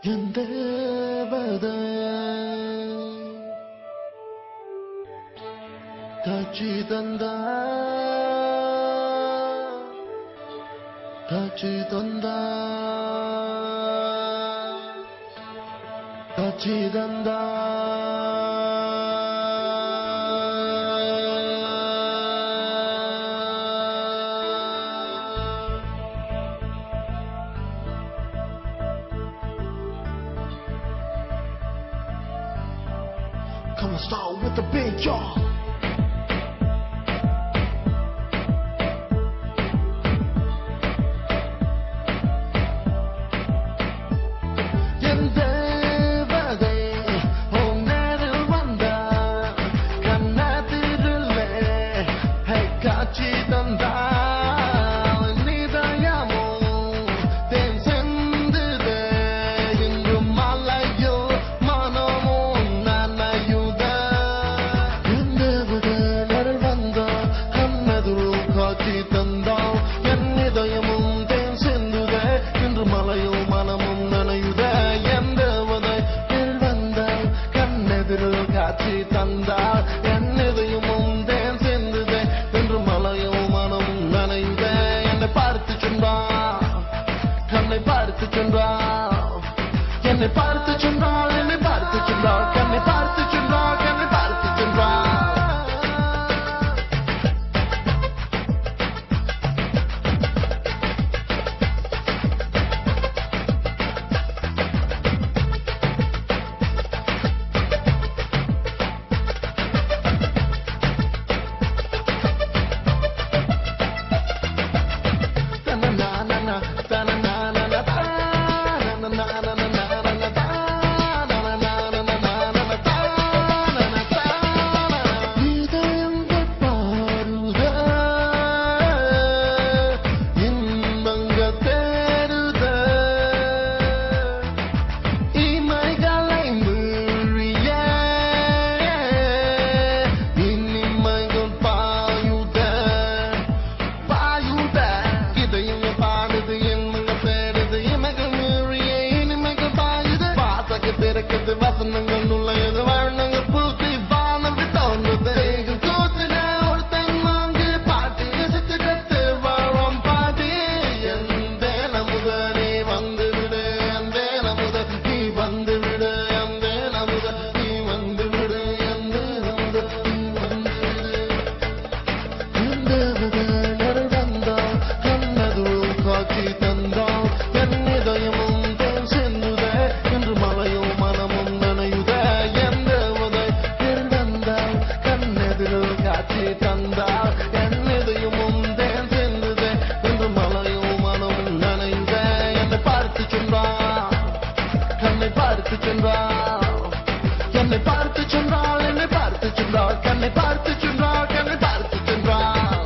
என் தேவதை காட்சி தந்தா காட்சி தந்தா காட்சி தந்தா Come on, start with the big y'all. என்னை பார்த்து சென்றால் என்னை பார்த்து சென்றால் கண்ணை பார்த்து சென்றால் கண்ணை பார்த்து சென்றால் என்னை பார்த்து சென்றால் என்னை பார்த்து சென்றால் கண்ணை பார்த்து சென்றால் கண்ணை பார்த்து சென்றால்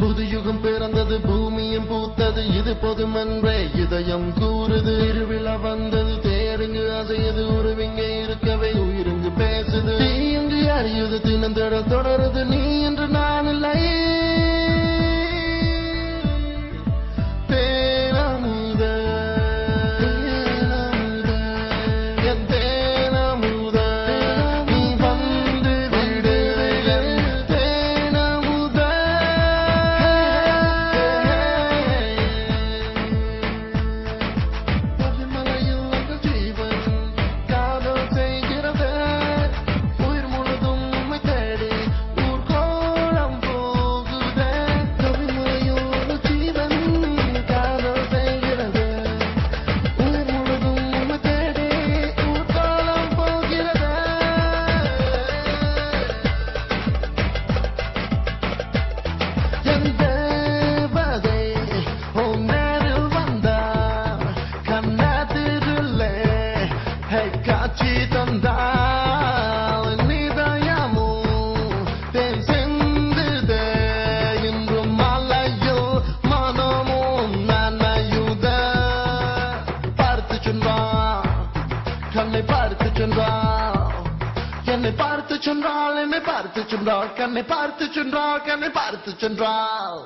புதுயுகம் பிறந்தது பூமியும் பூத்தது இது பொதுமன்றே இதயம் கூறுது இருவிழா வந்தது தேருங்கு அசையது உருவிங்க இருக்கவே உயிருங்கு பேசுது நீ இங்கு அறியுது தினந்தட தொடருது நீ என்று நான் இல்லை உயிர் முழுதும் தேடி ஊர்கோலம் போகும் கண்ணை பார்த்து சென்றாள் என்னை பார்த்து சென்றாள் என்னை பார்த்து சென்றாள் கண்ணை பார்த்து சென்றாள் கண்ணை பார்த்து சென்றாள்